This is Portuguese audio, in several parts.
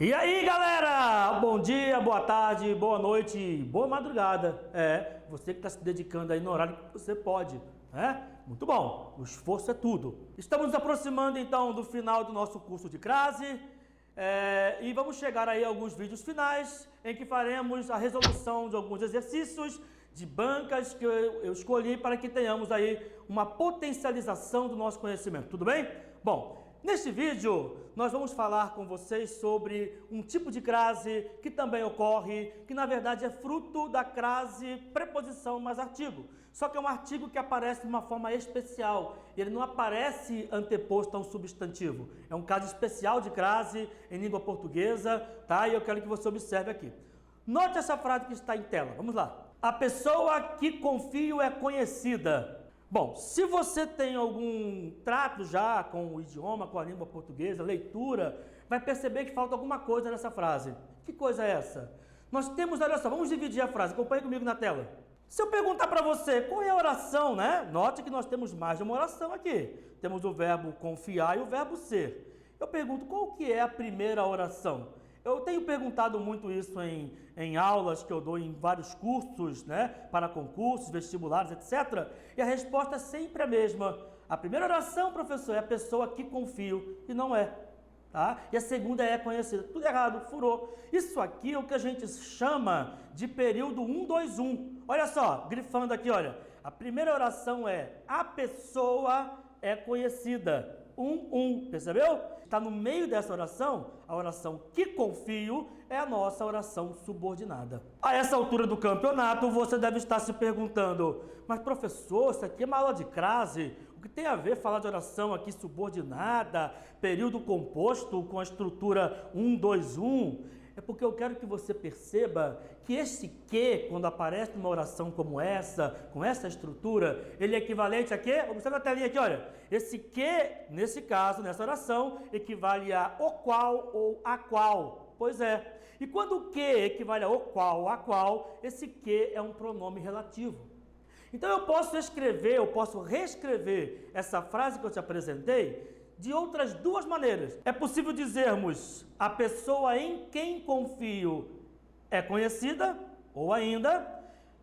E aí, galera? Bom dia, boa tarde, boa noite, boa madrugada. Você que está se dedicando aí no horário que você pode, né? Muito bom, o esforço é tudo. Estamos nos aproximando então do final do nosso curso de crase e vamos chegar aí a alguns vídeos finais em que faremos a resolução de alguns exercícios de bancas que eu escolhi para que tenhamos aí uma potencialização do nosso conhecimento, tudo bem? Bom, neste vídeo, nós vamos falar com vocês sobre um tipo de crase que também ocorre, que na verdade é fruto da crase preposição mais artigo. Só que é um artigo que aparece de uma forma especial, ele não aparece anteposto a um substantivo. É um caso especial de crase em língua portuguesa, tá? E eu quero que você observe aqui. Note essa frase que está em tela, vamos lá. A pessoa que confio é conhecida. Bom, se você tem algum trato já com o idioma, com a língua portuguesa, leitura, vai perceber que falta alguma coisa nessa frase. Que coisa é essa? Nós temos, olha só, vamos dividir a frase, acompanhe comigo na tela. Se eu perguntar para você qual é a oração, né? Note que nós temos mais de uma oração aqui. Temos o verbo confiar e o verbo ser. Eu pergunto, qual que é a primeira oração? Eu tenho perguntado muito isso em aulas que eu dou em vários cursos, né, para concursos, vestibulares, etc. E a resposta é sempre a mesma. A primeira oração, professor, é a pessoa que confio, e não é. Tá? E a segunda é conhecida. Tudo errado, furou. Isso aqui é o que a gente chama de período 1, 2, 1. Olha só, grifando aqui, olha. A primeira oração é a pessoa é conhecida. 1, percebeu? Está no meio dessa oração, a oração que confio é a nossa oração subordinada. A essa altura do campeonato, você deve estar se perguntando, mas professor, isso aqui é uma aula de crase, o que tem a ver falar de oração aqui subordinada, período composto com a estrutura 1, 2, 1? É porque eu quero que você perceba que esse que, quando aparece numa oração como essa, com essa estrutura, ele é equivalente a quê? Observa a telinha aqui, olha. Esse que, nesse caso, nessa oração, equivale a o qual ou a qual. Pois é. E quando o que equivale a o qual ou a qual, esse que é um pronome relativo. Então eu posso escrever, eu posso reescrever essa frase que eu te apresentei de outras duas maneiras. É possível dizermos a pessoa em quem confio é conhecida, ou ainda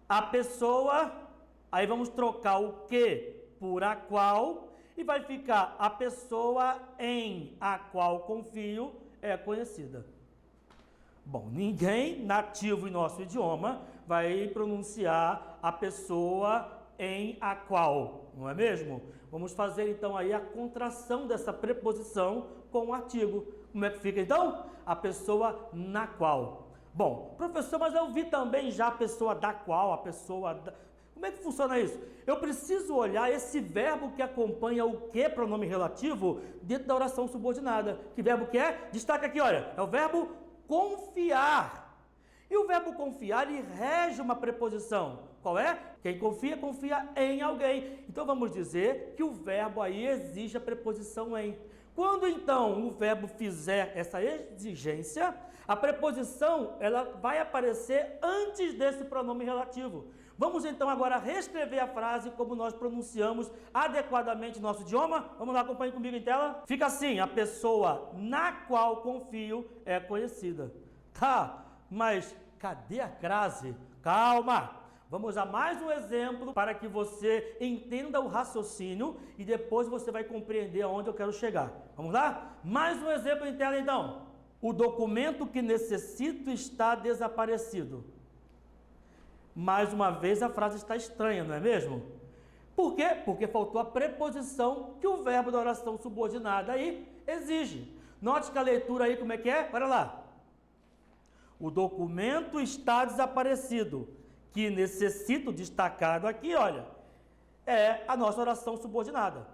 a pessoa, aí vamos trocar o que por a qual e vai ficar a pessoa em a qual confio é conhecida. Bom, ninguém nativo em nosso idioma vai pronunciar a pessoa em a qual, não é mesmo? Vamos fazer então aí a contração dessa preposição com o artigo. Como é que fica então? A pessoa na qual. Bom, professor, mas eu vi também já a pessoa da qual, a pessoa da... Como é que funciona isso? Eu preciso olhar esse verbo que acompanha o que, pronome relativo, dentro da oração subordinada. Que verbo que é? Destaca aqui, olha, é o verbo confiar. E o verbo confiar, ele rege uma preposição. Qual é? Quem confia, confia em alguém. Então vamos dizer que o verbo aí exige a preposição em. Quando então o verbo fizer essa exigência, a preposição ela vai aparecer antes desse pronome relativo. Vamos então agora reescrever a frase como nós pronunciamos adequadamente nosso idioma. Vamos lá, acompanhe comigo em tela. Fica assim, a pessoa na qual confio é conhecida. Tá, mas cadê a crase? Calma! Vamos a mais um exemplo para que você entenda o raciocínio e depois você vai compreender aonde eu quero chegar. Vamos lá? Mais um exemplo em tela então. O documento que necessito está desaparecido. Mais uma vez a frase está estranha, não é mesmo? Por quê? Porque faltou a preposição que o verbo da oração subordinada aí exige. Note que a leitura aí como é que é? Olha lá. O documento está desaparecido. Que necessito, destacado aqui, olha, é a nossa oração subordinada.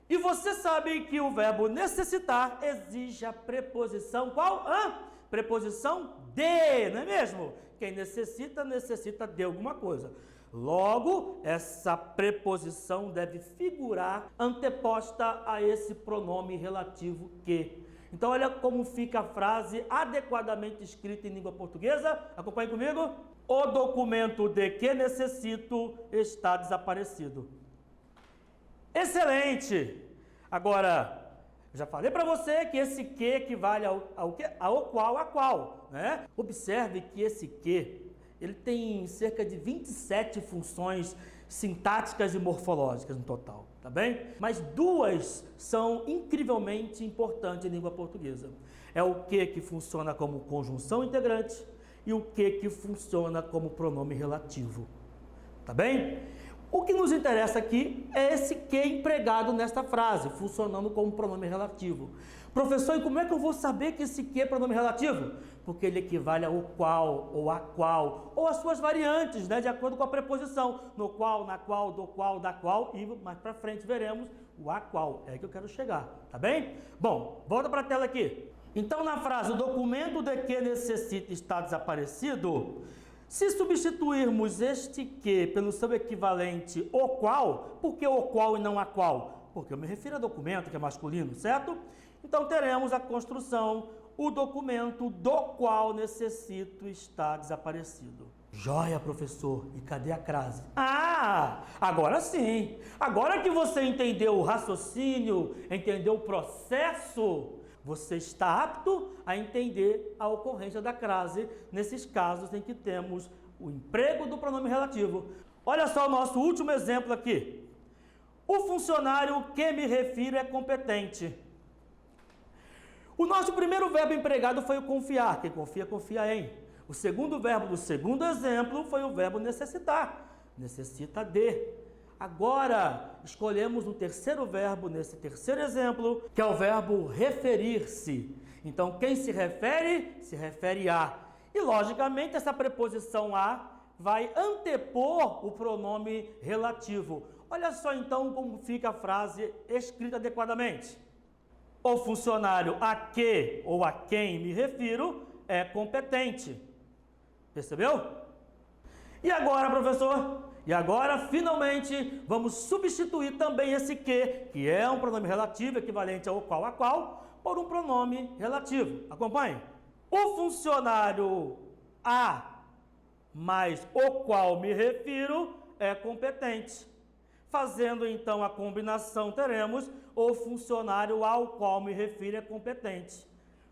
E você sabe que o verbo necessitar exige a preposição qual? Preposição de, não é mesmo? Quem necessita, necessita de alguma coisa. Logo, essa preposição deve figurar anteposta a esse pronome relativo que. Então, olha como fica a frase adequadamente escrita em língua portuguesa. Acompanhe comigo. O documento de que necessito está desaparecido. Excelente! Agora, Eu já falei para você que esse que equivale ao qual, a qual, né? Observe que esse que, ele tem cerca de 27 funções sintáticas e morfológicas no total, tá bem? Mas duas são incrivelmente importantes em língua portuguesa. É o que funciona como conjunção integrante e o que funciona como pronome relativo, tá bem? O que nos interessa aqui é esse que empregado nesta frase, funcionando como pronome relativo. Professor, e como é que eu vou saber que esse que é pronome relativo? Porque ele equivale ao qual, ou a qual, ou as suas variantes, né, de acordo com a preposição, no qual, na qual, do qual, da qual, e mais para frente veremos o a qual, é que eu quero chegar, tá bem? Bom, volta para a tela aqui. Então, na frase, o documento de que necessita está desaparecido, se substituirmos este que pelo seu equivalente o qual, por que o qual e não a qual? Porque eu me refiro a documento, que é masculino, certo? Então, teremos a construção, o documento do qual necessito está desaparecido. Joia, professor, e cadê a crase? Ah, agora sim. Agora que você entendeu o raciocínio, entendeu o processo, você está apto a entender a ocorrência da crase nesses casos em que temos o emprego do pronome relativo. Olha só o nosso último exemplo aqui. O funcionário que me refiro é competente. O nosso primeiro verbo empregado foi o confiar. Quem confia, confia em. O segundo verbo do segundo exemplo foi o verbo necessitar. Necessita de. Agora, escolhemos o terceiro verbo nesse terceiro exemplo, que é o verbo referir-se. Então, quem se refere a. E, logicamente, essa preposição a vai antepor o pronome relativo. Olha só, então, como fica a frase escrita adequadamente. O funcionário a que ou a quem me refiro é competente. Percebeu? E agora, professor? E agora, finalmente, vamos substituir também esse que é um pronome relativo equivalente ao qual a qual, por um pronome relativo. Acompanhe. O funcionário a mais o qual me refiro é competente. Fazendo então a combinação, teremos o funcionário ao qual me refiro é competente.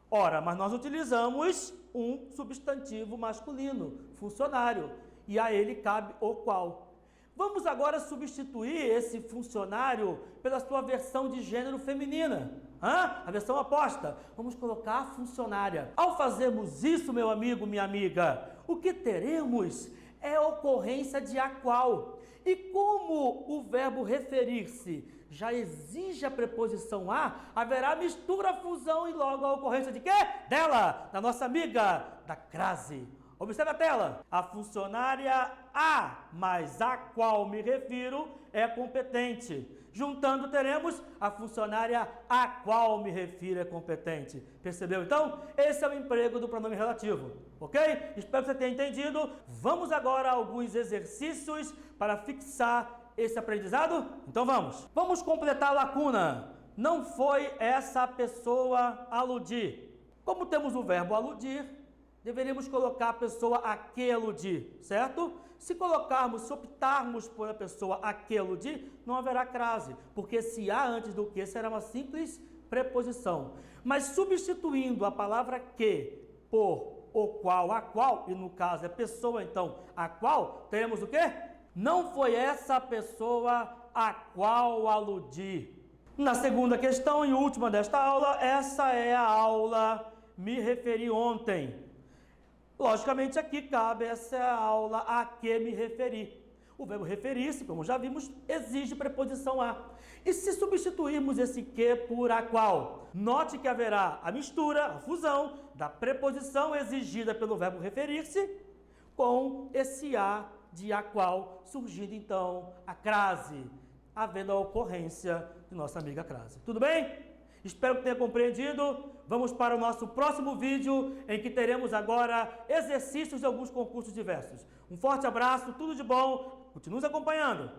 Ora, mas nós utilizamos um substantivo masculino, funcionário, e a ele cabe o qual. Vamos agora substituir esse funcionário pela sua versão de gênero feminina, a versão oposta. Vamos colocar a funcionária. Ao fazermos isso, meu amigo, minha amiga, o que teremos é a ocorrência de a qual. E como o verbo referir-se já exige a preposição a, haverá mistura, fusão e logo a ocorrência de quê? Dela, da nossa amiga, da crase. Observe a tela. A funcionária a mais a qual me refiro é competente. Juntando, teremos a funcionária a qual me refiro é competente. Percebeu, então? Esse é o emprego do pronome relativo, ok? Espero que você tenha entendido. Vamos agora a alguns exercícios para fixar esse aprendizado? Então vamos. Vamos completar a lacuna. Não foi essa pessoa aludir. Como temos o verbo aludir, deveríamos colocar a pessoa a que aludir, certo? Se optarmos por a pessoa a que aludir, não haverá crase, porque se há antes do que será uma simples preposição. Mas substituindo a palavra que por o qual, a qual, e no caso é pessoa, então a qual, teremos o quê? Não foi essa pessoa a qual aludi. Na segunda questão e última desta aula, essa é a aula me referi ontem. Logicamente, aqui cabe essa aula a que me referi. O verbo referir-se, como já vimos, exige preposição a. E se substituirmos esse que por a qual? Note que haverá a mistura, a fusão da preposição exigida pelo verbo referir-se com esse a de a qual, surgindo então a crase, havendo a ocorrência de nossa amiga crase. Tudo bem? Espero que tenha compreendido. Vamos para o nosso próximo vídeo, em que teremos agora exercícios de alguns concursos diversos. Um forte abraço, tudo de bom, continue nos acompanhando.